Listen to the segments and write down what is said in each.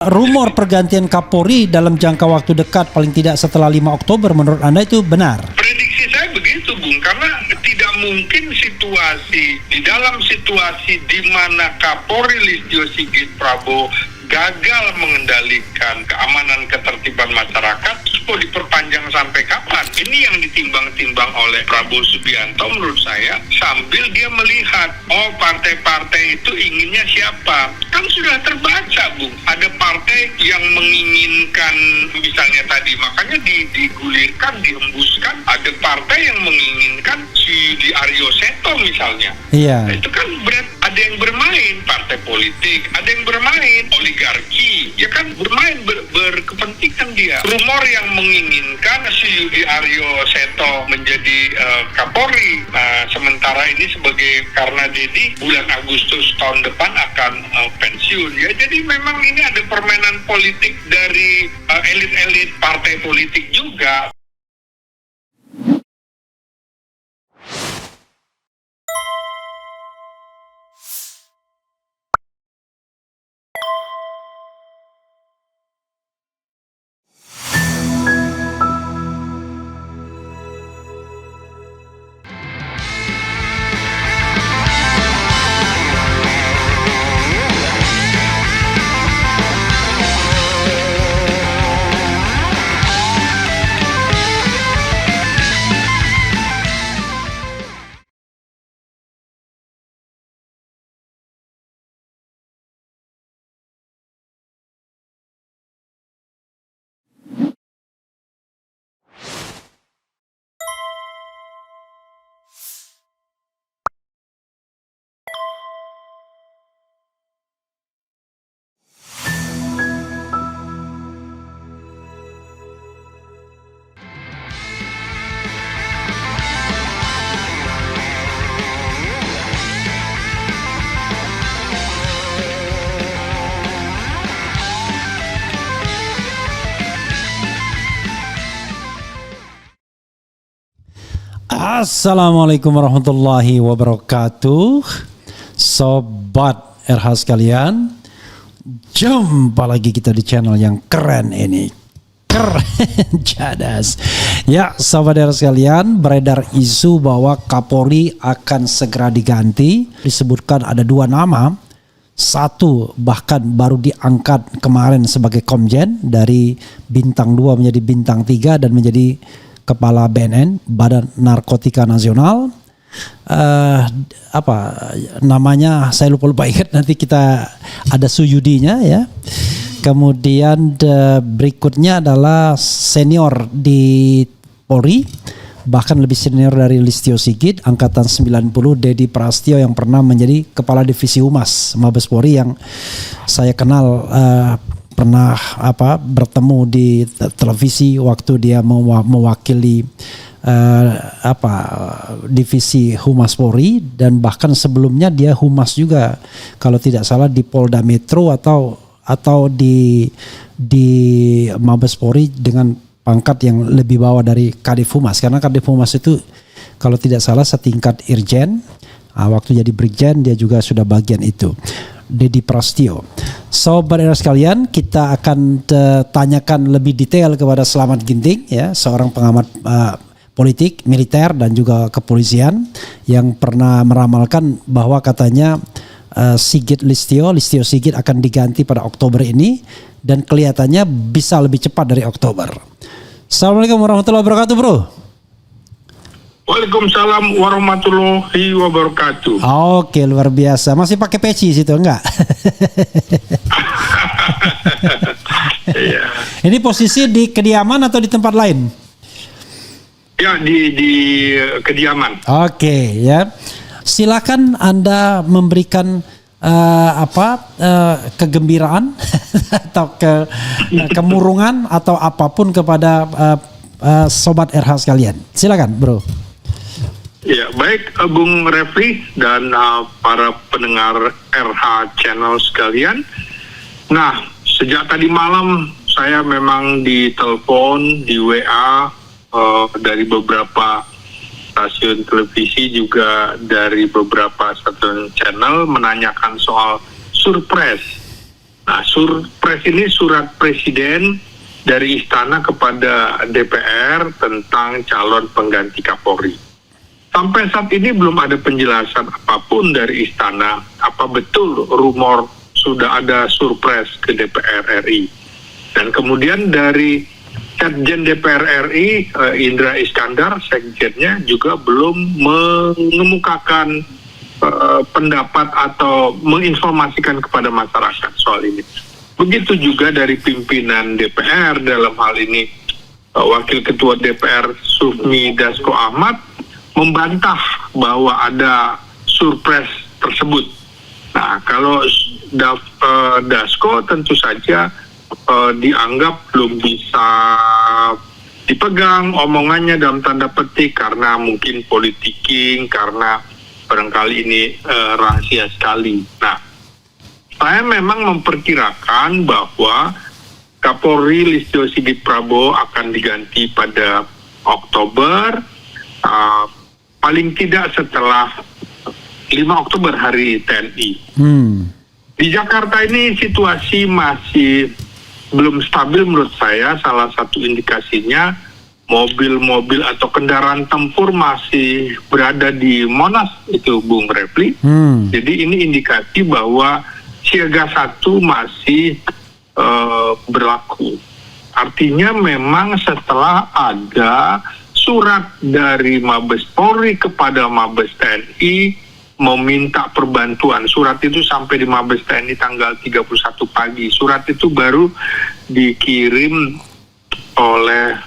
Rumor pergantian Kapolri dalam jangka waktu dekat paling tidak setelah 5 Oktober menurut Anda itu benar? Prediksi saya begitu, Bung, karena tidak mungkin di dalam situasi di mana Kapolri Listio Sigit Prabowo gagal mengendalikan keamanan ketertiban masyarakat, terus mau diperpanjang sampai kapan? Ini yang ditimbang-timbang oleh Prabowo Subianto menurut saya, sambil dia melihat, partai-partai itu inginnya siapa? Kan sudah terbaca, Bung, ada partai yang menginginkan, misalnya tadi, makanya digulirkan, dihembuskan, ada partai yang menginginkan si Di Aryo Seto misalnya. Iya. Nah, itu kan ada yang bermain partai politik, ada yang bermain oligarki, ya kan bermain berkepentingan dia. Rumor yang menginginkan si Yudi Aryo Seto menjadi Kapolri. Nah, sementara ini karena Dedi bulan Agustus tahun depan akan pensiun. Ya, jadi memang ini ada permainan politik dari elit-elit partai politik juga. Assalamualaikum warahmatullahi wabarakatuh, Sobat RH sekalian. Jumpa lagi kita di channel yang keren ini, keren cadas. Ya, Sobat RH sekalian, beredar isu bahwa Kapolri akan segera diganti. Disebutkan ada 2 nama. Satu bahkan baru diangkat kemarin sebagai Komjen, dari bintang 2 menjadi bintang 3 dan menjadi Kepala BNN, Badan Narkotika Nasional. Apa namanya, saya lupa ingat, nanti kita ada Suyudinya ya. Kemudian berikutnya adalah senior di Polri, bahkan lebih senior dari Listio Sigit, angkatan 90, Dedi Prastio, yang pernah menjadi Kepala Divisi Humas Mabes Polri, yang saya kenal pernah bertemu di televisi waktu dia mewakili divisi Humas Polri, dan bahkan sebelumnya dia humas juga kalau tidak salah di Polda Metro atau di Mabes Polri dengan pangkat yang lebih bawah dari Kadif Humas, karena Kadif Humas itu kalau tidak salah setingkat Irjen. Waktu jadi Brigjen dia juga sudah bagian itu. Dedi Prastio. Sobat era sekalian, kita akan tanyakan lebih detail kepada Slamet Ginting ya, seorang pengamat politik, militer dan juga kepolisian, yang pernah meramalkan bahwa katanya Listio Sigit akan diganti pada Oktober ini, dan kelihatannya bisa lebih cepat dari Oktober. Assalamualaikum warahmatullahi wabarakatuh, Bro. Waalaikumsalam warahmatullahi wabarakatuh. Oke, luar biasa. Masih pakai peci situ enggak? Iya. Ini posisi di kediaman atau di tempat lain? Ya, di kediaman. Oke, ya. Silakan Anda memberikan kegembiraan atau kemurungan atau apapun kepada Sobat RH sekalian. Silakan, Bro. Ya, baik Bung Refli dan para pendengar RH Channel sekalian. Nah, sejak tadi malam saya memang ditelepon, di WA dari beberapa stasiun televisi, juga dari beberapa stasiun channel menanyakan soal surprise. Nah, surpres ini surat presiden dari istana kepada DPR tentang calon pengganti Kapolri. Sampai saat ini belum ada penjelasan apapun dari istana apa betul rumor sudah ada surpres ke DPR RI. Dan kemudian dari Sekjen DPR RI Indra Iskandar, sekjennya juga belum mengemukakan pendapat atau menginformasikan kepada masyarakat soal ini. Begitu juga dari pimpinan DPR, dalam hal ini Wakil Ketua DPR Sufmi Dasko Ahmad membantah bahwa ada surpres tersebut. Nah, kalau Dasko tentu saja dianggap belum bisa dipegang omongannya dalam tanda petik karena mungkin politicking, karena barangkali ini rahasia sekali. Nah, saya memang memperkirakan bahwa Kapolri Listio Sigit Prabowo akan diganti pada Oktober, paling tidak setelah 5 Oktober hari TNI. Di Jakarta ini situasi masih belum stabil menurut saya. Salah satu indikasinya mobil-mobil atau kendaraan tempur masih berada di Monas itu, Bung Refli. Jadi ini indikasi bahwa siaga 1 masih berlaku. Artinya memang setelah ada surat dari Mabes Polri kepada Mabes TNI meminta perbantuan. Surat itu sampai di Mabes TNI tanggal 31 pagi. Surat itu baru dikirim oleh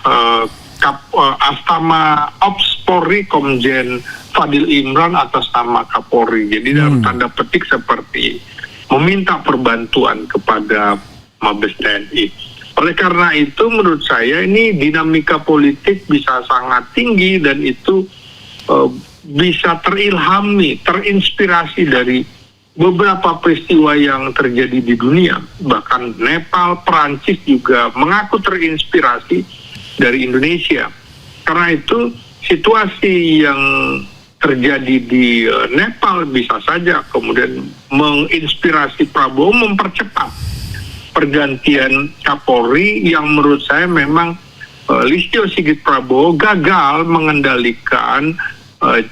Astama Ops Polri Komjen Fadil Imran atas nama Kapolri. Jadi dalam tanda petik seperti meminta perbantuan kepada Mabes TNI. Oleh karena itu menurut saya ini dinamika politik bisa sangat tinggi dan itu bisa terilhami, terinspirasi dari beberapa peristiwa yang terjadi di dunia. Bahkan Nepal, Perancis juga mengaku terinspirasi dari Indonesia. Karena itu situasi yang terjadi di Nepal bisa saja kemudian menginspirasi Prabowo mempercepat pergantian Kapolri yang menurut saya memang Listio Sigit Prabowo gagal mengendalikan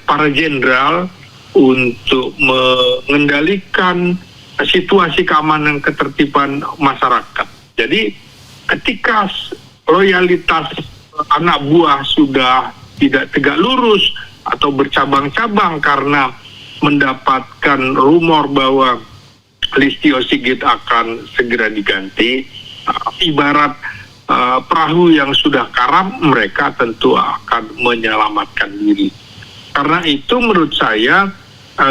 para jenderal untuk mengendalikan situasi keamanan ketertiban masyarakat. Jadi ketika loyalitas anak buah sudah tidak tegak lurus atau bercabang-cabang karena mendapatkan rumor bahwa Listio Sigit akan segera diganti, ibarat perahu yang sudah karam, mereka tentu akan menyelamatkan diri. Karena itu menurut saya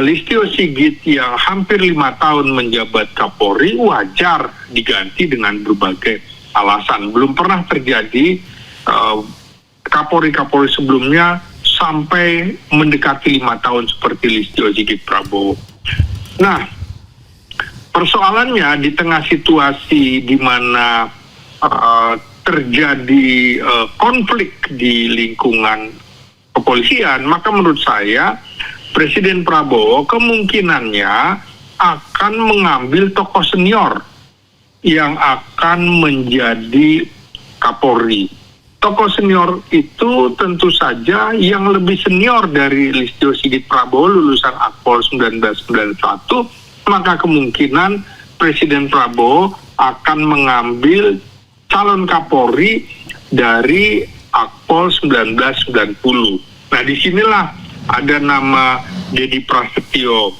Listio Sigit yang hampir 5 tahun menjabat Kapolri wajar diganti dengan berbagai alasan. Belum pernah terjadi Kapolri-Kapolri sebelumnya sampai mendekati 5 tahun seperti Listio Sigit Prabowo. Nah, persoalannya di tengah situasi di mana terjadi konflik di lingkungan kepolisian, maka menurut saya Presiden Prabowo kemungkinannya akan mengambil tokoh senior yang akan menjadi Kapolri. Tokoh senior itu tentu saja yang lebih senior dari Listio Sigit Prabowo, lulusan Akpol 1991, maka kemungkinan Presiden Prabowo akan mengambil calon Kapolri dari Akpol 1990. Nah, disinilah ada nama Dedi Prasetyo,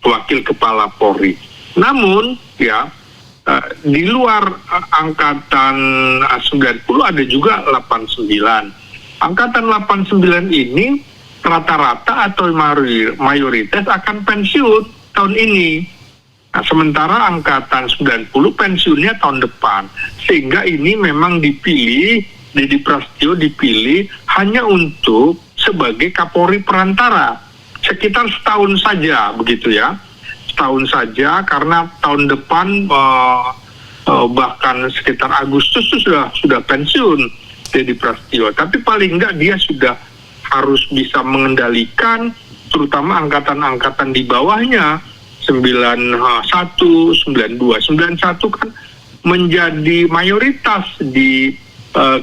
Wakil Kepala Polri. Namun, ya, di luar angkatan 90 ada juga 89. Angkatan 89 ini rata-rata atau mayoritas akan pensiun tahun ini. Nah, sementara angkatan 90 pensiunnya tahun depan. Sehingga ini memang dipilih, Dedi Prasetyo dipilih hanya untuk sebagai Kapolri perantara. Sekitar setahun saja begitu ya. Setahun saja karena tahun depan bahkan sekitar Agustus sudah pensiun Dedi Prasetyo. Tapi paling enggak dia sudah harus bisa mengendalikan terutama angkatan-angkatan di bawahnya 91, 92. 91 kan menjadi mayoritas di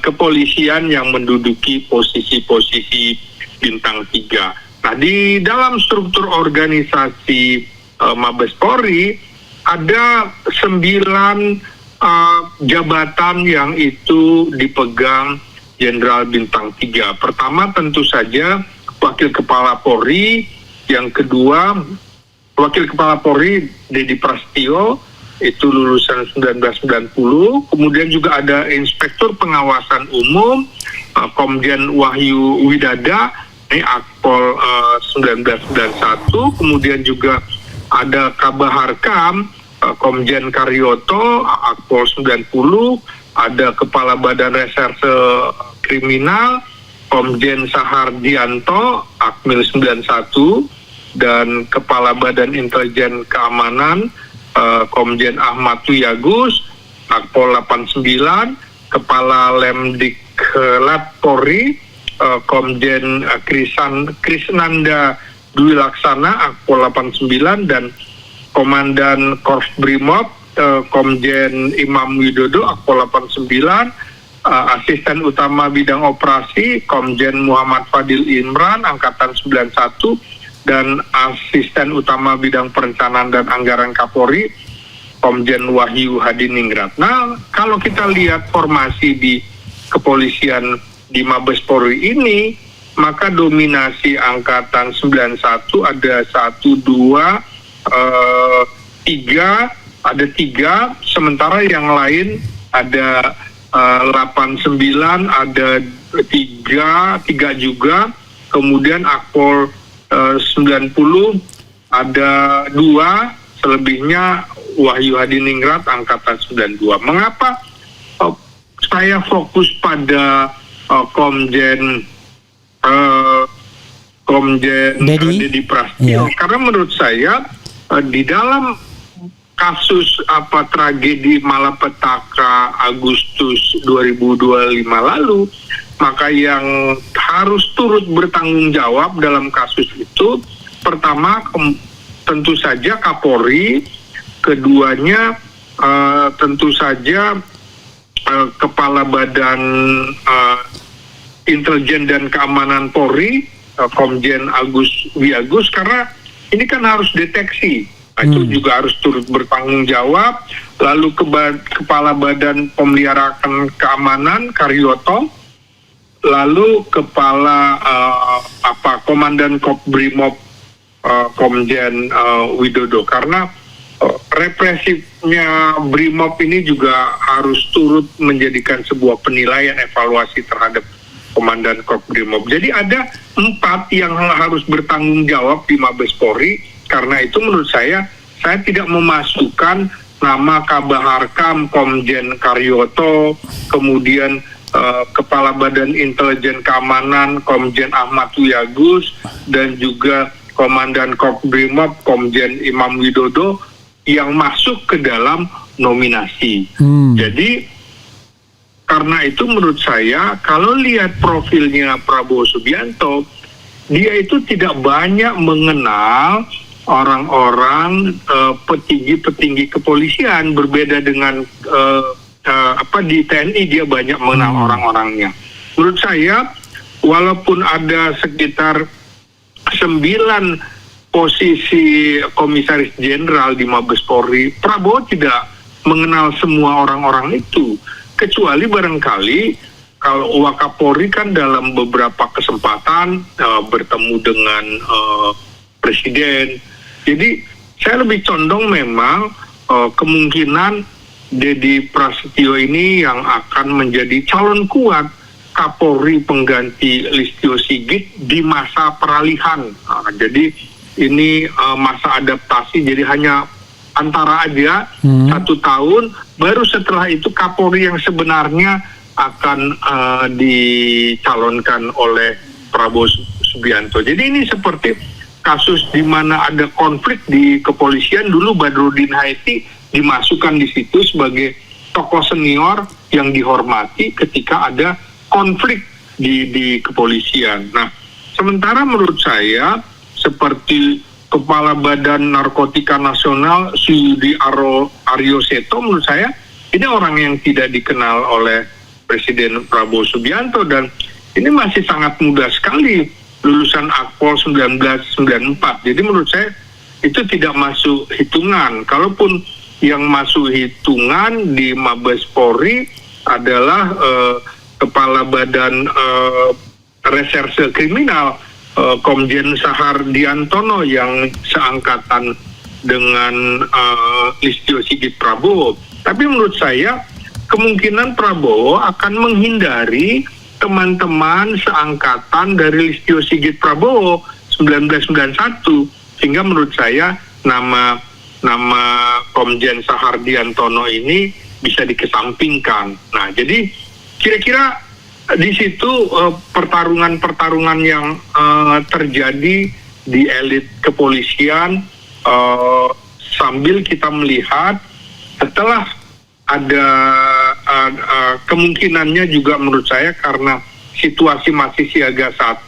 kepolisian yang menduduki posisi-posisi bintang 3. Nah, di dalam struktur organisasi Mabes Polri ada 9 jabatan yang itu dipegang Jenderal bintang 3. Pertama tentu saja Wakil Kepala Polri, yang kedua Wakil Kepala Polri Dedi Prasetyo, itu lulusan 1990, kemudian juga ada Inspektur Pengawasan Umum Komjen Wahyu Widada, ini Akpol 1991, kemudian juga ada Kabaharkam Komjen Karyoto Akpol 90, ada Kepala Badan Reserse Kriminal Komjen Sahardianto Akmil 91, dan Kepala Badan Intelijen Keamanan Komjen Ahmad Wiyagus Akpol 89, Kepala Lemdiklat Polri Komjen Krisnanda Dwi Laksana Akpol 89, dan Komandan Korps Brimob Komjen Imam Widodo Akpol 89, Asisten Utama Bidang Operasi Komjen Muhammad Fadil Imran Angkatan 91, dan Asisten Utama Bidang Perencanaan dan Anggaran Kapolri Komjen Wahyu Hadiningrat. Nah, kalau kita lihat formasi di kepolisian di Mabes Polri ini, maka dominasi Angkatan 91 ada 1, 2, 3, ada 3, sementara yang lain ada 8, 9, ada 3 juga, kemudian Akpol 90 ada 2, selebihnya Wahyu Hadiningrat Angkatan 92. Mengapa saya fokus pada Komjen Dedi Prasetyo? Karena menurut saya di dalam kasus tragedi malapetaka Agustus 2025 lalu, maka yang harus turut bertanggung jawab dalam kasus itu pertama tentu saja Kapolri, keduanya tentu saja Kepala Badan Intelijen dan Keamanan Polri Komjen Agus Wiyagus, karena ini kan harus deteksi. Itu juga harus turut bertanggung jawab. Lalu Kepala Badan Pemeliharaan Keamanan Karyoto, lalu Kepala Komandan Kop Brimob Komjen Widodo, karena represifnya Brimob ini juga harus turut menjadikan sebuah penilaian evaluasi terhadap Komandan Kop Brimob. Jadi ada 4 yang harus bertanggung jawab di Mabes Polri. Karena itu menurut saya tidak memasukkan nama Kabaharkam Komjen Karyoto, kemudian Kepala Badan Intelijen Keamanan Komjen Ahmad Wiyagus, dan juga Komandan Kop Brimob Komjen Imam Widodo yang masuk ke dalam nominasi. Jadi karena itu menurut saya kalau lihat profilnya Prabowo Subianto, dia itu tidak banyak mengenal orang-orang petinggi kepolisian, berbeda dengan di TNI dia banyak mengenal orang-orangnya. Menurut saya walaupun ada sekitar 9 posisi komisaris jenderal di Mabes Polri, Prabowo tidak mengenal semua orang-orang itu, kecuali barangkali kalau Wakapolri kan dalam beberapa kesempatan bertemu dengan Presiden. Jadi saya lebih condong memang kemungkinan Dedi Prasetyo ini yang akan menjadi calon kuat Kapolri pengganti Listio Sigit di masa peralihan. Jadi ini masa adaptasi, jadi hanya antara aja 1 tahun, baru setelah itu Kapolri yang sebenarnya akan dicalonkan oleh Prabowo Subianto. Jadi ini seperti kasus di mana ada konflik di kepolisian. Dulu Badrudin Haiti dimasukkan di situ sebagai tokoh senior yang dihormati ketika ada konflik di kepolisian. Nah, sementara menurut saya seperti Kepala Badan Narkotika Nasional Suyudi Aryo Seto, menurut saya ini orang yang tidak dikenal oleh Presiden Prabowo Subianto, dan ini masih sangat muda sekali, lulusan Akpol 1994. Jadi menurut saya itu tidak masuk hitungan. Kalaupun yang masuk hitungan di Mabes Polri adalah Kepala Badan Reserse Kriminal Komjen Sahardiantono yang seangkatan dengan Listio Sigit Prabowo. Tapi menurut saya kemungkinan Prabowo akan menghindari teman-teman seangkatan dari Listio Sigit Prabowo 1991, sehingga menurut saya nama Komjen Sahardiantono ini bisa dikesampingkan. Nah, jadi kira-kira di situ pertarungan-pertarungan yang terjadi di elit kepolisian, sambil kita melihat setelah ada kemungkinannya juga menurut saya karena situasi masih siaga 1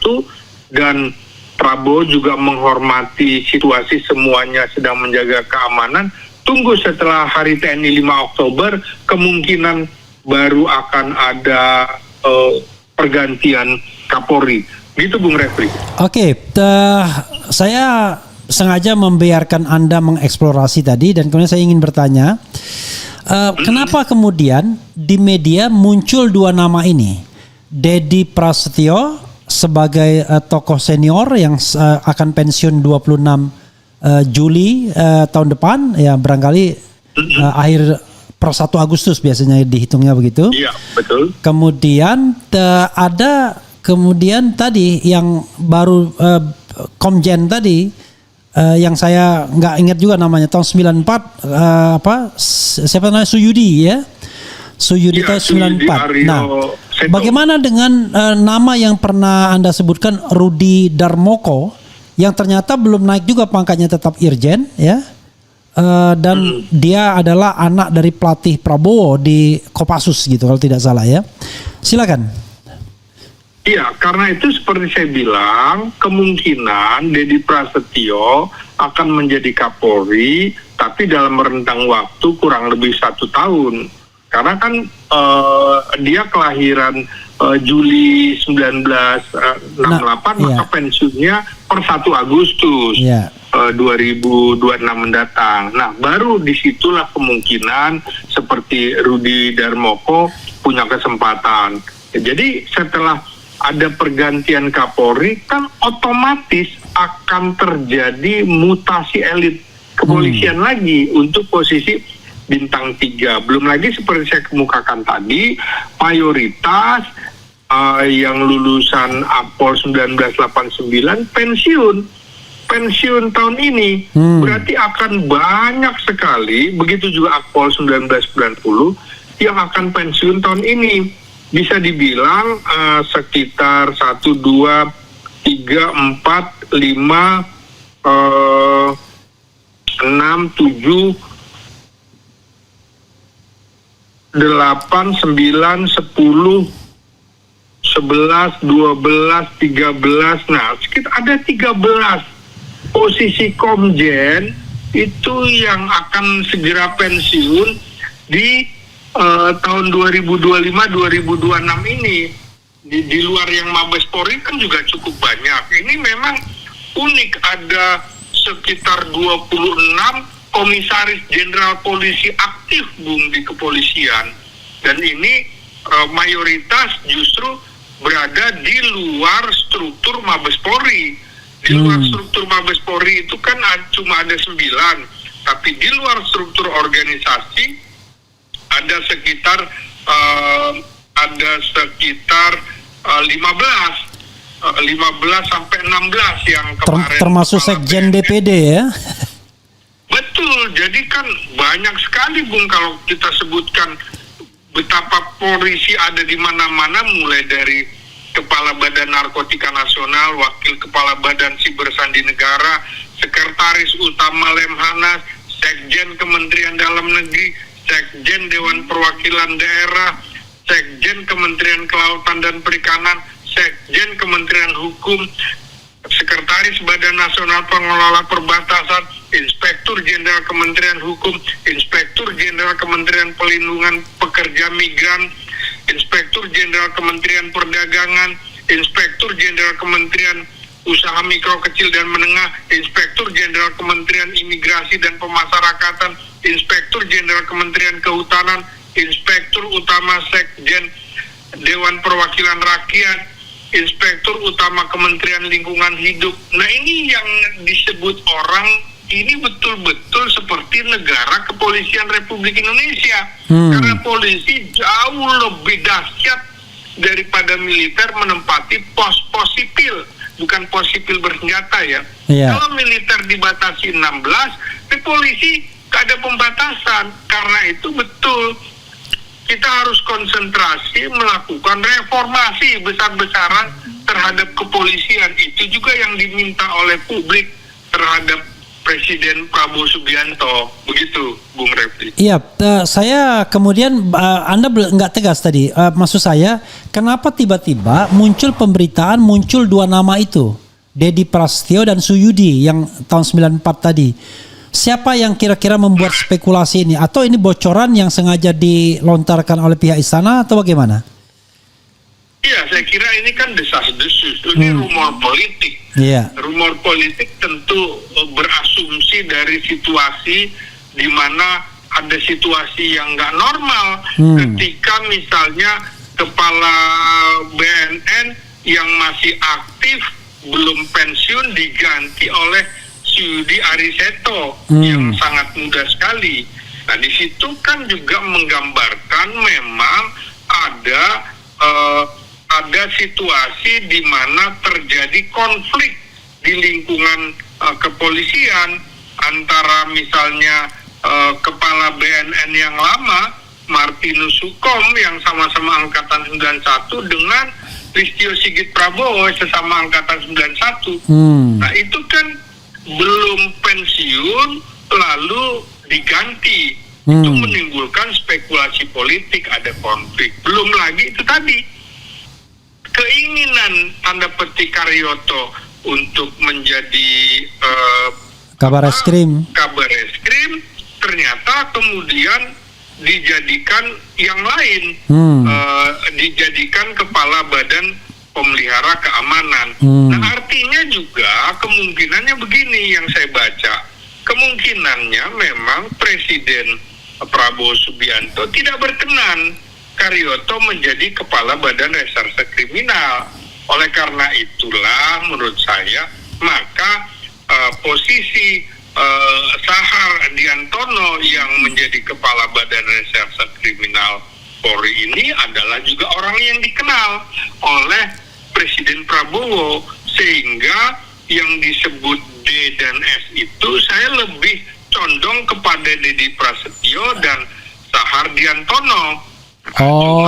dan Prabowo juga menghormati situasi semuanya sedang menjaga keamanan. Tunggu setelah Hari TNI 5 Oktober, kemungkinan baru akan ada pergantian Kapolri. Gitu Bung Refri. Oke, saya sengaja membiarkan Anda mengeksplorasi tadi, dan kemudian saya ingin bertanya, kenapa kemudian di media muncul 2 nama ini? Dedi Prasetyo sebagai tokoh senior yang akan pensiun 26 Juli tahun depan, ya barangkali akhir per 1 Agustus biasanya dihitungnya begitu. Iya, betul. Kemudian ada tadi yang baru Komjen tadi yang saya nggak ingat juga namanya, tahun 94 siapa namanya, Suyudi ya. Suyudi tahun 94. Nah, bagaimana dengan nama yang pernah Anda sebutkan, Rudi Darmoko, yang ternyata belum naik juga pangkatnya, tetap Irjen ya. Dan dia adalah anak dari pelatih Prabowo di Kopassus gitu kalau tidak salah ya. Silakan. Iya, karena itu seperti saya bilang, kemungkinan Dedi Prasetyo akan menjadi Kapolri, tapi dalam rentang waktu kurang lebih 1 tahun. Karena kan dia kelahiran Juli 1968, maka pensiunnya per 1 Agustus 2026 mendatang. Nah, baru disitulah kemungkinan seperti Rudi Darmoko punya kesempatan. Jadi setelah ada pergantian Kapolri, kan otomatis akan terjadi mutasi elit kepolisian lagi untuk posisi bintang 3. Belum lagi seperti saya kemukakan tadi, mayoritas yang lulusan Akpol 1989 pensiun tahun ini. Berarti akan banyak sekali, begitu juga Akpol 1990 yang akan pensiun tahun ini. Bisa dibilang sekitar 1, 2, 3, 4, 5, 6, 7, 8, 9, 10, 11, 12, 13. Nah, sekitar ada 13 posisi komjen itu yang akan segera pensiun di tahun 2025-2026 ini. Di luar yang Mabes Polri kan juga cukup banyak. Ini memang unik, ada sekitar 26 komisaris jenderal polisi aktif Bung di kepolisian, dan ini mayoritas justru berada di luar struktur Mabes Polri. Di luar struktur Mabes Polri itu kan cuma ada 9, tapi di luar struktur organisasi ada sekitar 15 sampai 16 yang kemarin termasuk sekjen DPD ya. Betul, jadi kan banyak sekali Bung kalau kita sebutkan betapa polisi ada di mana-mana, mulai dari Kepala Badan Narkotika Nasional, Wakil Kepala Badan Siber Sandi Negara, Sekretaris Utama Lemhanas, Sekjen Kementerian Dalam Negeri, Sekjen Dewan Perwakilan Daerah, Sekjen Kementerian Kelautan dan Perikanan, Sekjen Kementerian Hukum, Sekretaris Badan Nasional Pengelola Perbatasan, Inspektur Jenderal Kementerian Hukum, Inspektur Jenderal Kementerian Pelindungan Pekerja Migran, Inspektur Jenderal Kementerian Perdagangan, Inspektur Jenderal Kementerian Usaha Mikro Kecil dan Menengah, Inspektur Jenderal Kementerian Imigrasi dan Pemasyarakatan, Inspektur Jenderal Kementerian Kehutanan, Inspektur Utama Sekjen Dewan Perwakilan Rakyat, Inspektur Utama Kementerian Lingkungan Hidup. Nah, ini yang disebut orang ini betul-betul seperti negara kepolisian Republik Indonesia. Karena polisi jauh lebih dahsyat daripada militer menempati pos-pos sipil, bukan pos sipil bersenjata ya. Kalau militer dibatasi 16, di polisi gak ada pembatasan. Karena itu betul kita harus konsentrasi melakukan reformasi besar-besaran terhadap kepolisian. Itu juga yang diminta oleh publik terhadap Presiden Prabowo Subianto. Begitu, Bung Refli. Iya, saya kemudian Anda nggak tegas tadi. Maksud saya, kenapa tiba-tiba muncul pemberitaan muncul dua nama itu, Dedi Prasetyo dan Suyudi yang tahun 94 tadi. Siapa yang kira-kira membuat spekulasi ini? Atau ini bocoran yang sengaja dilontarkan oleh pihak istana atau bagaimana? Iya, saya kira ini kan desas-desus. Ini rumor politik. Iya. Rumor politik tentu berasumsi dari situasi di mana ada situasi yang nggak normal. Ketika misalnya kepala BNN yang masih aktif belum pensiun diganti oleh Suyudi Ariseto yang sangat muda sekali. Nah, di situ kan juga menggambarkan memang ada situasi di mana terjadi konflik di lingkungan kepolisian antara misalnya kepala BNN yang lama Martinus Hukom yang sama-sama angkatan 91 dengan Listio Sigit Prabowo sesama angkatan 91. Nah, itu kan belum pensiun lalu diganti. Itu menimbulkan spekulasi politik, ada konflik. Belum lagi itu tadi keinginan tanda petik Karyoto untuk menjadi Kabar Eskrim ternyata kemudian dijadikan yang lain, dijadikan kepala Badan Pemelihara Keamanan. Nah, artinya juga kemungkinannya begini yang saya baca, kemungkinannya memang Presiden Prabowo Subianto tidak berkenan Karyoto menjadi kepala Badan Reserse Kriminal. Oleh karena itulah menurut saya maka posisi Sahar Diantono yang menjadi kepala Badan Reserse Kriminal Polri ini adalah juga orang yang dikenal oleh Presiden Prabowo, sehingga yang disebut D dan S itu saya lebih condong kepada Dedi Prasetyo dan Sahar Diantono.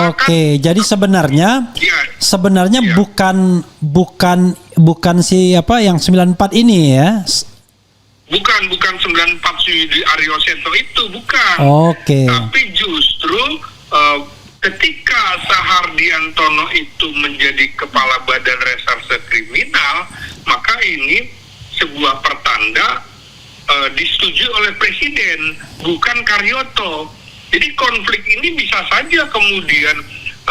Oke, jadi sebenarnya bukan si apa yang 94 ini ya. Bukan 94 Suyudi Aryoseto itu, bukan. Oke. Tapi justru ketika Sahar Diantono itu menjadi kepala Badan Reserse Kriminal, maka ini sebuah pertanda disetujui oleh Presiden, bukan Karyoto. Jadi konflik ini bisa saja kemudian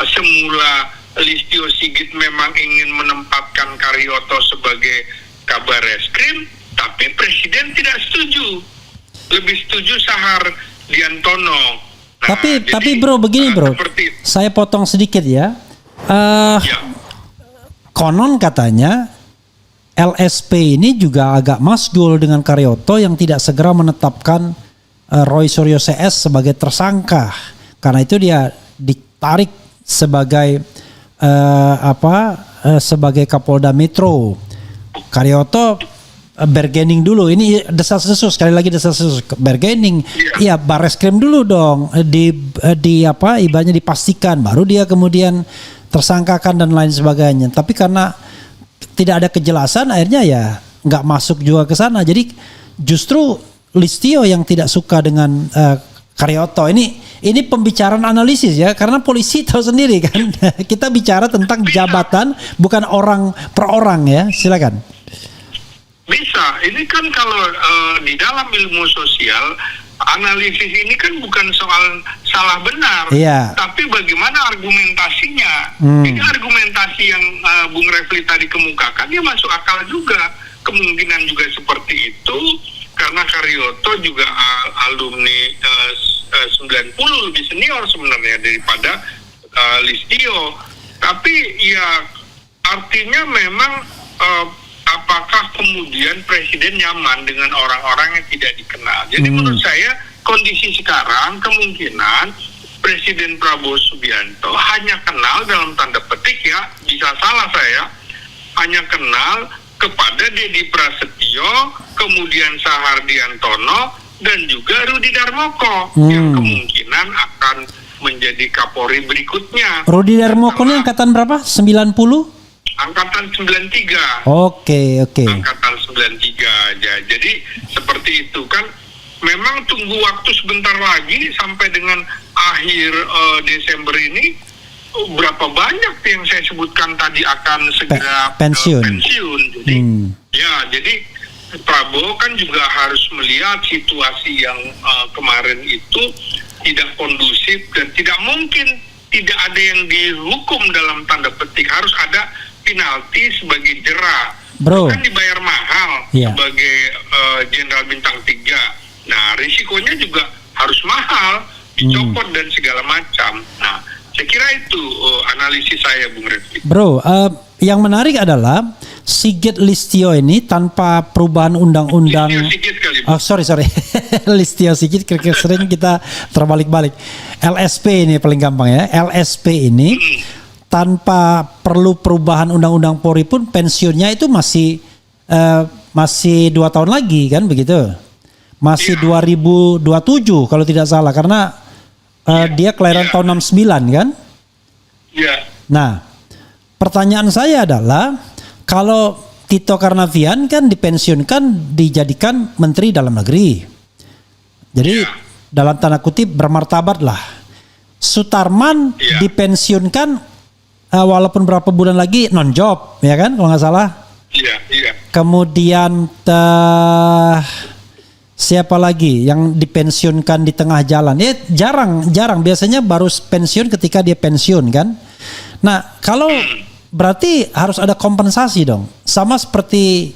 semula Listio Sigit memang ingin menempatkan Karyoto sebagai Kabar Reskrim, tapi Presiden tidak setuju, lebih setuju Sahar Diantono. Nah, tapi bro begini bro, saya potong sedikit ya. Konon katanya LSP ini juga agak masgul dengan Karyoto yang tidak segera menetapkan Roy Suryo CS sebagai tersangka. Karena itu dia ditarik sebagai sebagai Kapolda Metro. Karyoto bargaining dulu, ini desas-desus, sekali lagi desas-desus, bargaining, ya Barreskrim dulu dong, ibaratnya dipastikan, baru dia kemudian tersangkakan dan lain sebagainya. Tapi karena tidak ada kejelasan, akhirnya ya nggak masuk juga ke sana. Jadi justru Listio yang tidak suka dengan Karyoto. Ini pembicaraan analisis ya, karena polisi tahu sendiri kan. Kita bicara tentang jabatan, bukan orang per orang ya. Silakan. ini kan kalau di dalam ilmu sosial, analisis ini kan bukan soal salah benar, tapi bagaimana argumentasinya. Ini argumentasi yang Bung Refli tadi kemukakan, dia masuk akal juga. Kemungkinan juga seperti itu, karena Karyoto juga alumni 90, lebih senior sebenarnya daripada Listio. Tapi ya artinya memang apakah kemudian Presiden nyaman dengan orang-orang yang tidak dikenal. Jadi menurut saya kondisi sekarang kemungkinan Presiden Prabowo Subianto hanya kenal dalam tanda petik, ya bisa salah saya, hanya kenal kepada Dedi Prasetyo, kemudian Sahardiantono, dan juga Rudi Darmoko yang kemungkinan akan menjadi Kapolri berikutnya. Rudi Darmoko ini angkatan berapa? 90? Angkatan 93. Oke. Angkatan 93 aja. Jadi seperti itu kan. Memang tunggu waktu sebentar lagi sampai dengan akhir Desember ini, berapa banyak yang saya sebutkan tadi akan segera pensiun. Jadi jadi Prabowo kan juga harus melihat situasi yang kemarin itu tidak kondusif dan tidak mungkin tidak ada yang dihukum dalam tanda petik, harus ada penalti sebagai jera. Kan dibayar mahal sebagai Jenderal Bintang 3. Nah, risikonya juga harus mahal, dicopot dan segala macam. Nah, saya kira itu analisis saya, Bung Refli. Bro, yang menarik adalah Sigit Listio ini tanpa perubahan undang-undang. Sigit kali, Bu. Oh, sorry. Listio Sigit sering kita terbalik-balik. LSP ini paling gampang ya. LSP ini tanpa perlu perubahan undang-undang Polri pun pensiunnya itu masih 2 tahun lagi kan begitu? Masih 2027 kalau tidak salah, karena dia kelahiran tahun 69 kan? Iya. Nah, pertanyaan saya adalah kalau Tito Karnavian kan dipensiunkan dijadikan Menteri Dalam Negeri. Jadi dalam tanda kutip bermartabat lah. Sutarman dipensiunkan walaupun berapa bulan lagi non job, ya kan kalau nggak salah. Iya. Kemudian siapa lagi yang dipensiunkan di tengah jalan? Ya jarang. Biasanya baru pensiun ketika dia pensiun kan. Nah kalau berarti harus ada kompensasi dong. Sama seperti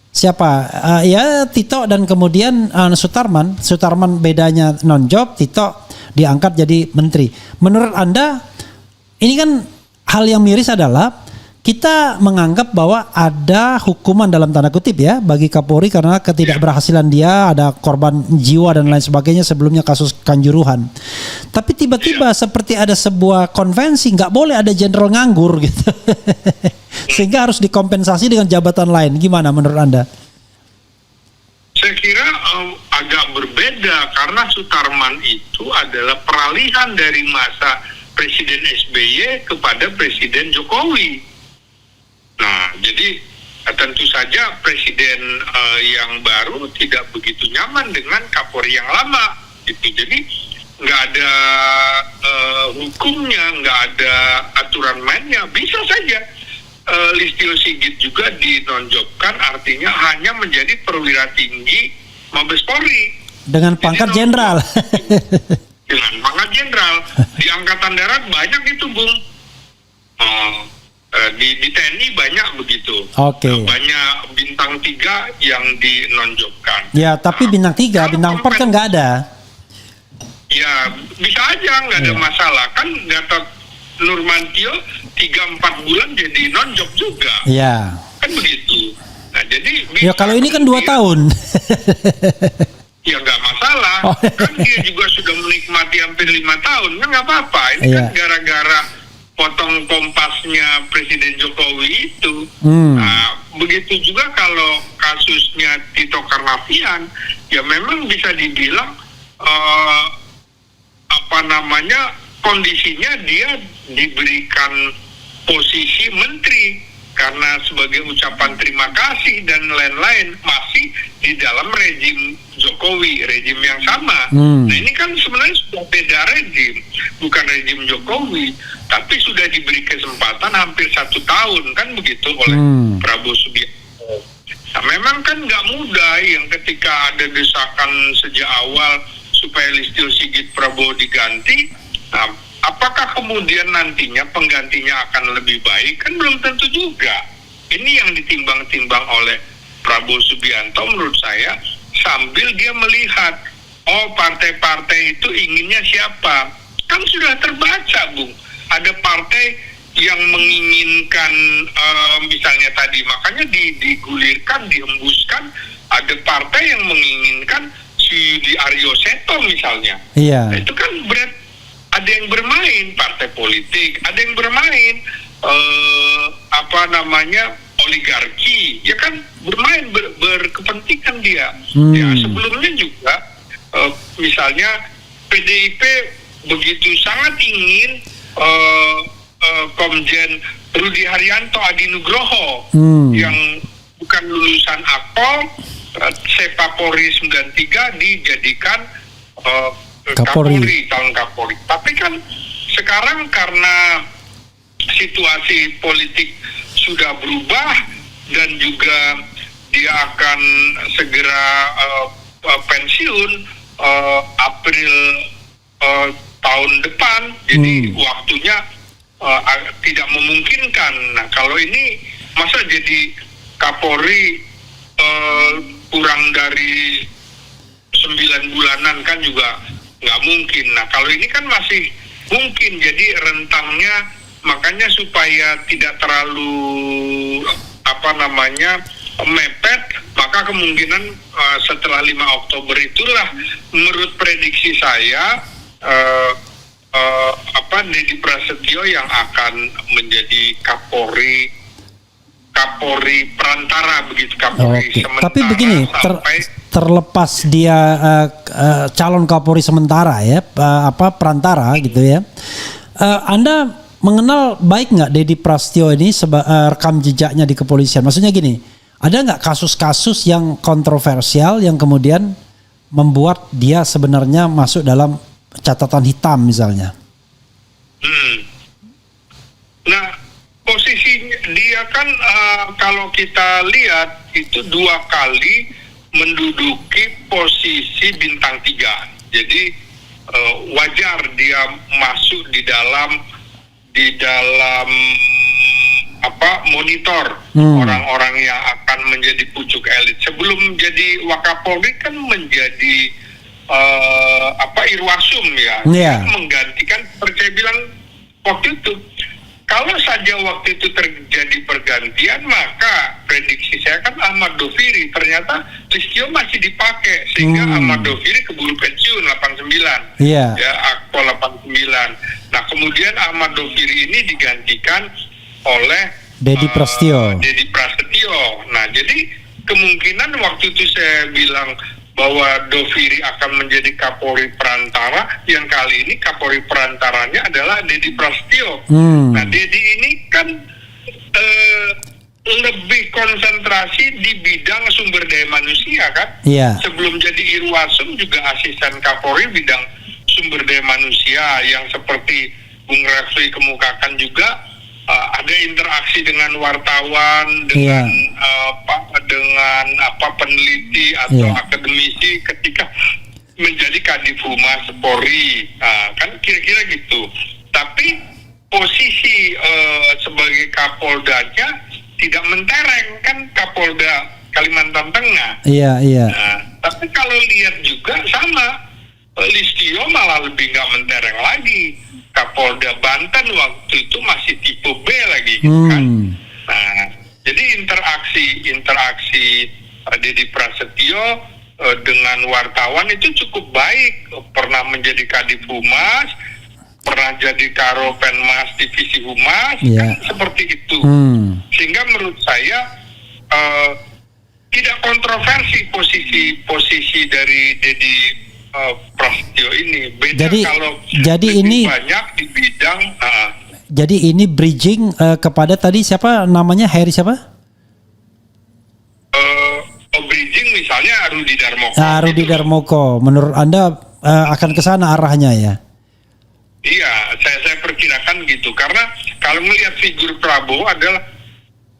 siapa? Ya Tito dan kemudian Sutarman. Sutarman bedanya non job, Tito diangkat jadi menteri. Menurut Anda ini kan hal yang miris adalah kita menganggap bahwa ada hukuman dalam tanda kutip ya bagi Kapolri karena ketidakberhasilan dia, ada korban jiwa dan lain sebagainya sebelumnya kasus Kanjuruhan. Tapi tiba-tiba seperti ada sebuah konvensi nggak boleh ada jenderal nganggur gitu. Sehingga harus dikompensasi dengan jabatan lain. Gimana menurut Anda? Saya kira agak berbeda karena Sutarman itu adalah peralihan dari masa Presiden SBY kepada Presiden Jokowi. Nah, jadi tentu saja Presiden yang baru tidak begitu nyaman dengan Kapolri yang lama. Gitu. Jadi nggak ada hukumnya, nggak ada aturan mainnya. Bisa saja Listio Sigit juga dinonjobkan, artinya hanya menjadi perwira tinggi Mabes Polri. Dengan pangkat jenderal. Dengan pangkat jenderal. Di Angkatan Darat banyak itu, Bung. Di TNI banyak begitu. Banyak bintang 3 yang dinonjobkan. Ya, tapi bintang 3, bintang 4 kan nggak ada. Ya, bisa aja nggak ada masalah. Kan Gatot Nurmantio 3-4 bulan jadi nonjob juga. Iya. Kan begitu. Nah, jadi ya kalau ini kan 2 tahun. Ya nggak masalah. Kan dia juga sudah menikmati hampir 5 tahun. Kan nggak apa-apa. Ini kan gara-gara potong kompasnya Presiden Jokowi itu. Nah, begitu juga kalau kasusnya Tito Karnavian, ya memang bisa dibilang kondisinya dia diberikan posisi menteri karena sebagai ucapan terima kasih dan lain-lain masih di dalam rejim Jokowi, rejim yang sama. Nah ini kan sebenarnya sudah beda rejim, bukan rejim Jokowi, tapi sudah diberi kesempatan hampir 1 tahun kan begitu oleh Prabowo Subianto. Nah, memang kan nggak mudah yang ketika ada desakan sejak awal supaya Listio Sigit Prabowo diganti. Nah, apakah kemudian nantinya penggantinya akan lebih baik? Kan belum tentu juga. Ini yang ditimbang-timbang oleh Prabowo Subianto menurut saya, sambil dia melihat, oh partai-partai itu inginnya siapa. Kan sudah terbaca, Bung. Ada partai yang menginginkan misalnya tadi, makanya digulirkan, dihembuskan, ada partai yang menginginkan si Di Aryo Seto misalnya. Iya. Nah, itu kan ada yang bermain partai politik, ada yang bermain oligarki, ya kan bermain berkepentingan dia. Ya, sebelumnya juga misalnya PDIP begitu sangat ingin Komjen Rudi Haryanto Adi Nugroho yang bukan lulusan Akpol, Sepapori 93 dijadikan Kapolri, calon Kapolri. Tapi kan sekarang karena situasi politik sudah berubah dan juga dia akan segera pensiun April tahun depan, jadi waktunya tidak memungkinkan. Nah, kalau ini masa jadi Kapolri kurang dari 9 bulanan kan juga nggak mungkin. Nah, kalau ini kan masih mungkin, jadi rentangnya, makanya supaya tidak terlalu mepet, maka kemungkinan setelah 5 Oktober itulah menurut prediksi saya Deddy Prasetyo yang akan menjadi Kapolri perantara, begitu, Kapolri sementara. Tapi begini, terlepas dia calon Kapolri sementara ya, perantara gitu ya. Anda mengenal baik nggak Deddy Prasetyo ini rekam jejaknya di kepolisian? Maksudnya gini, ada nggak kasus-kasus yang kontroversial yang kemudian membuat dia sebenarnya masuk dalam catatan hitam misalnya? Nah, posisi dia kan kalau kita lihat itu 2 kali menduduki posisi bintang 3. Jadi wajar dia masuk di dalam monitor orang-orang yang akan menjadi pucuk elit. Sebelum jadi Wakapolri kan menjadi Irwasum ya, menggantikan, seperti saya bilang waktu itu. Kalau saja waktu itu terjadi pergantian, maka prediksi saya kan Ahmad Doviri, ternyata Listio masih dipakai sehingga Ahmad Doviri keburu pensiun 89, ya Akpol 89. Nah, kemudian Ahmad Doviri ini digantikan oleh Deddy Prasetyo. Nah, jadi kemungkinan waktu itu saya bilang bahwa Doviri akan menjadi Kapolri perantara, yang kali ini Kapolri perantaranya adalah Deddy Prasetyo. Nah, Deddy ini kan lebih konsentrasi di bidang sumber daya manusia kan. Sebelum jadi Irwasum juga asisten Kapolri bidang sumber daya manusia, yang seperti Bung Refli kemukakan juga ada interaksi dengan wartawan, dengan peneliti atau akademisi ketika menjadi Kadif Humas Polri, kan kira-kira gitu. Tapi posisi sebagai Kapoldanya tidak mentereng, kan Kapolda Kalimantan Tengah. Nah, tapi kalau lihat juga sama, Listio malah lebih nggak mentereng lagi. Kapolda Banten waktu itu masih tipe B lagi, kan. Nah, jadi interaksi Deddy Prasetyo dengan wartawan itu cukup baik. Pernah menjadi Kadif Humas, pernah jadi Karo Penmas Divisi Humas, kan seperti itu. Sehingga menurut saya tidak kontroversi posisi dari Deddy Prasetyo ini. Beda jadi ini banyak di bidang. Jadi ini bridging kepada tadi siapa namanya, Heri siapa? Bridging misalnya Rudi Darmoko. Rudi Darmoko, menurut Anda akan ke sana arahnya ya? Iya, saya perkirakan gitu, karena kalau melihat figur Prabowo adalah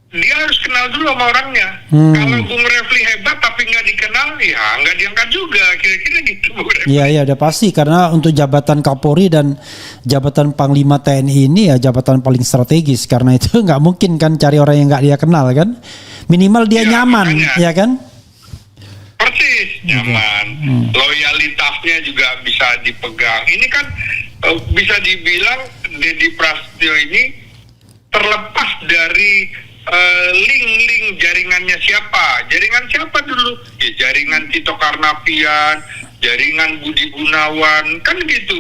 dia harus kenal dulu sama orangnya. Kalau Bung Refli hebat tapi nggak dikenal, ya nggak diangkat juga. Kira-kira gitu, Bung Refli. Iya, udah pasti. Karena untuk jabatan Kapolri dan jabatan Panglima TNI ini ya jabatan paling strategis. Karena itu nggak mungkin kan cari orang yang nggak dia kenal kan. Minimal dia nyaman, makanya. Ya kan? Persis, nyaman. Loyalitasnya juga bisa dipegang. Ini kan bisa dibilang Dedi Prasetyo ini terlepas dari link-link jaringannya siapa. Jaringan siapa dulu? Ya jaringan Tito Karnavian, jaringan Budi Gunawan, kan gitu.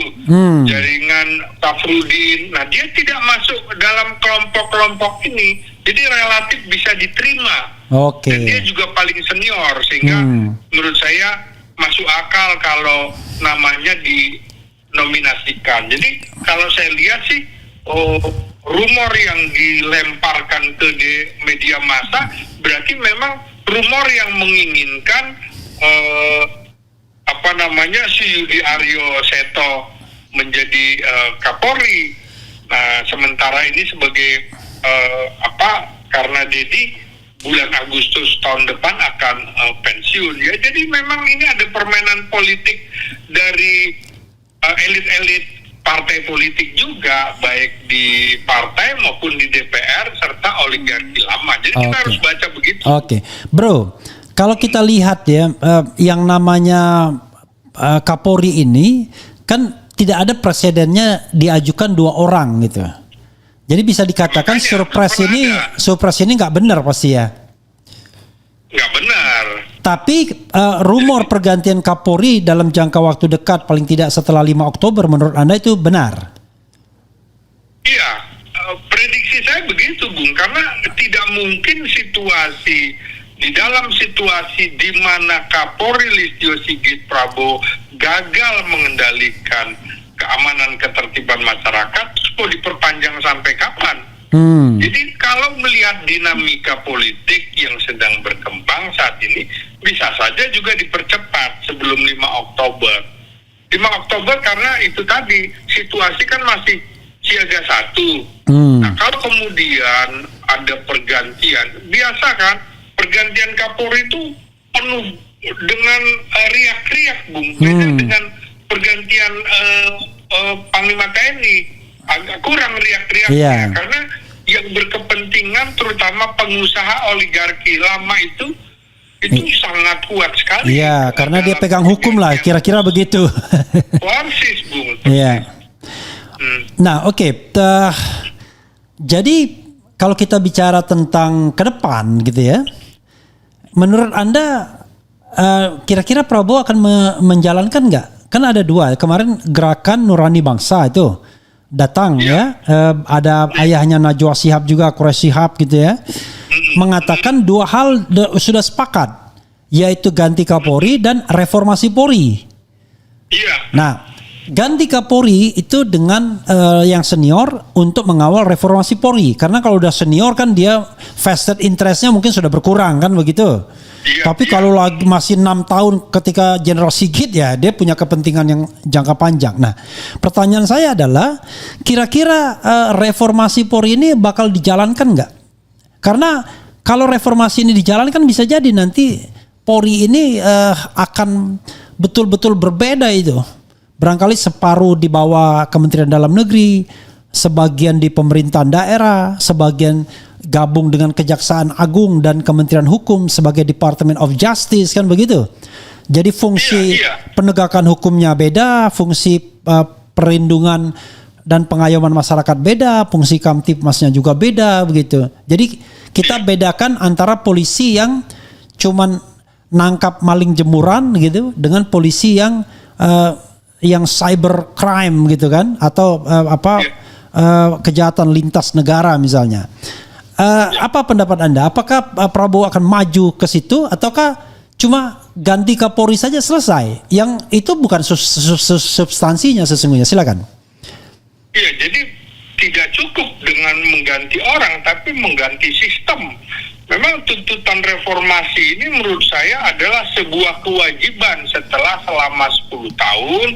Jaringan Safrudin. Nah, dia tidak masuk dalam kelompok-kelompok ini, jadi relatif bisa diterima. Oke. Dan dia juga paling senior, sehingga menurut saya masuk akal kalau namanya dinominasikan. Jadi kalau saya lihat sih, rumor yang dilemparkan ke media massa berarti memang rumor yang menginginkan si Yudi Aryo Seto menjadi Kapolri. Nah, sementara ini sebagai karena Dedi bulan Agustus tahun depan akan pensiun ya. Jadi memang ini ada permainan politik dari elit-elit partai politik juga, baik di partai maupun di DPR serta oligarki lama. Jadi kita harus baca begitu. Oke, Bro. Kalau kita lihat ya, yang namanya Kapolri ini kan tidak ada presidennya diajukan 2 orang gitu. Jadi bisa dikatakan surprise ini nggak benar pasti ya. Nggak benar. Tapi rumor pergantian Kapolri dalam jangka waktu dekat paling tidak setelah 5 Oktober menurut Anda itu benar? Iya, prediksi saya begitu, Bung, karena tidak mungkin di dalam situasi di mana Kapolri Listio Sigit Prabowo gagal mengendalikan keamanan ketertiban masyarakat, terus mau diperpanjang sampai kapan? Jadi kalau melihat dinamika politik yang sedang berkembang saat ini, bisa saja juga dipercepat sebelum 5 Oktober. 5 Oktober karena itu tadi, situasi kan masih siaga 1. Nah, kalau kemudian ada pergantian, biasa kan, pergantian Kapolri itu penuh dengan riak-riak, Bung. Beda dengan pergantian Panglima TNI, agak kurang riak-riaknya, karena yang berkepentingan terutama pengusaha oligarki lama itu sangat kuat sekali. Iya, karena dia pegang hukum lah, kira-kira begitu. Persis, Bung. Iya. Nah, oke. Jadi kalau kita bicara tentang ke depan gitu ya, menurut Anda kira-kira Prabowo akan menjalankan nggak? Kan ada 2. Kemarin Gerakan Nurani Bangsa itu datang ya. Ada ayahnya Najwa Shihab juga, Quraish Shihab gitu ya. Mengatakan 2 hal sudah sepakat, yaitu ganti Kapolri dan reformasi Polri. Iya. Nah, ganti Kapolri itu dengan yang senior untuk mengawal reformasi Polri. Karena kalau udah senior kan dia vested interestnya mungkin sudah berkurang kan begitu. Tapi kalau lagi masih 6 tahun ketika Jenderal Sigit ya dia punya kepentingan yang jangka panjang. Nah, pertanyaan saya adalah kira-kira reformasi Polri ini bakal dijalankan nggak? Karena kalau reformasi ini dijalankan bisa jadi nanti Polri ini akan betul-betul berbeda itu. Barangkali separuh di bawah Kementerian Dalam Negeri, sebagian di pemerintahan daerah, sebagian gabung dengan Kejaksaan Agung dan Kementerian Hukum sebagai Department of Justice kan begitu. Jadi fungsi penegakan hukumnya beda, fungsi perlindungan dan pengayoman masyarakat beda, fungsi Kamtibmasnya juga beda begitu. Jadi kita bedakan antara polisi yang cuman nangkap maling jemuran gitu dengan polisi yang cyber crime gitu kan, atau kejahatan lintas negara misalnya. Apa pendapat Anda? Apakah Prabowo akan maju ke situ ataukah cuma ganti Kapolri saja selesai? Yang itu bukan substansinya sesungguhnya. Silakan. Iya, jadi tidak cukup dengan mengganti orang, tapi mengganti sistem. Memang tuntutan reformasi ini menurut saya adalah sebuah kewajiban setelah selama 10 tahun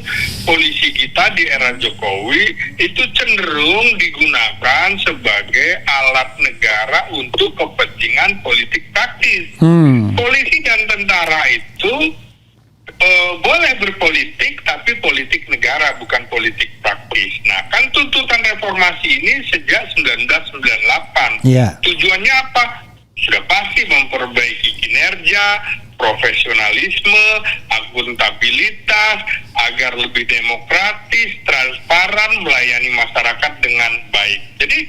polisi kita di era Jokowi itu cenderung digunakan sebagai alat negara untuk kepentingan praktis. Polisi dan tentara itu boleh berpolitik, tapi politik negara, bukan politik praktis. Nah, kan tuntutan reformasi ini sejak 1998. Tujuannya apa? Sudah pasti memperbaiki kinerja, profesionalisme, akuntabilitas, agar lebih demokratis, transparan, melayani masyarakat dengan baik. Jadi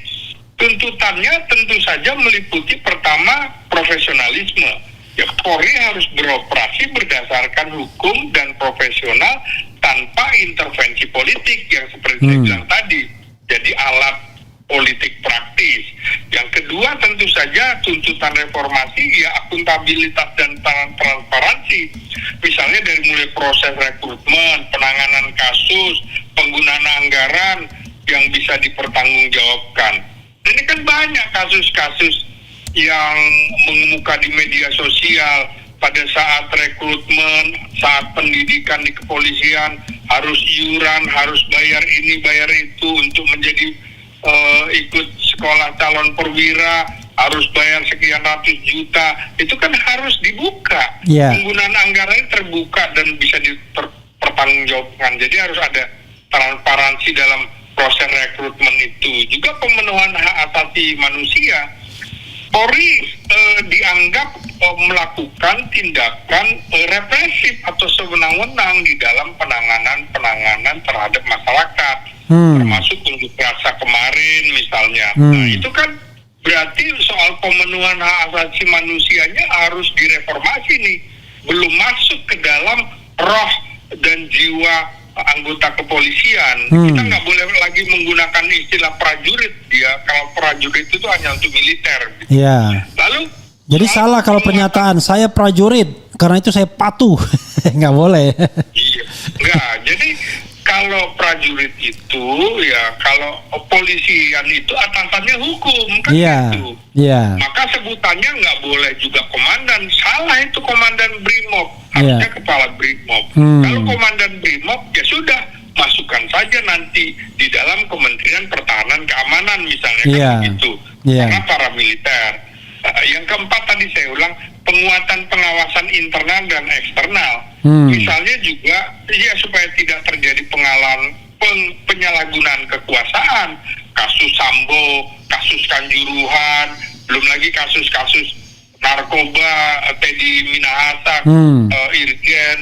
tuntutannya tentu saja meliputi pertama profesionalisme. Ya, Polri harus beroperasi berdasarkan hukum dan profesional tanpa intervensi politik yang seperti saya bilang tadi. Jadi alat politik praktis. Yang kedua tentu saja tuntutan reformasi ya akuntabilitas dan transparansi. Misalnya dari mulai proses rekrutmen, penanganan kasus, penggunaan anggaran yang bisa dipertanggungjawabkan. Ini kan banyak kasus-kasus yang mengemuka di media sosial pada saat rekrutmen, saat pendidikan di kepolisian, harus iuran, harus bayar ini, bayar itu untuk menjadi ikut sekolah calon perwira, harus bayar sekian ratus juta. Itu kan harus dibuka. Penggunaan anggaran terbuka dan bisa dipertanggungjawabkan. Jadi harus ada transparansi dalam proses rekrutmen itu. Juga pemenuhan hak asasi manusia. Polri dianggap melakukan tindakan represif atau sewenang-wenang di dalam penanganan terhadap masyarakat, termasuk unjuk rasa kemarin misalnya. Nah, itu kan berarti soal pemenuhan hak asasi manusianya harus direformasi nih, belum masuk ke dalam roh dan jiwa anggota kepolisian. Kita nggak boleh lagi menggunakan istilah prajurit. Kalau prajurit itu hanya untuk militer. Lalu jadi salah kalau pernyataan saya prajurit karena itu saya patuh. Nggak boleh. Iya, nggak. Jadi kalau prajurit itu ya kalau polisian itu atasannya hukum kan gitu. Maka sebutannya nggak boleh juga komandan. Salah itu komandan Brimob. Harusnya kepala Brimob. Kalau komandan Brimob ya sudah masukkan saja nanti di dalam Kementerian Pertahanan Keamanan misalnya kan begitu. Karena para militer. Yang keempat tadi saya ulang, penguatan pengawasan internal dan eksternal. Misalnya juga ya supaya tidak terjadi penyalahgunaan kekuasaan, kasus Sambo, kasus Kanjuruhan, belum lagi kasus-kasus narkoba, Teddy Minahasa, Irjen.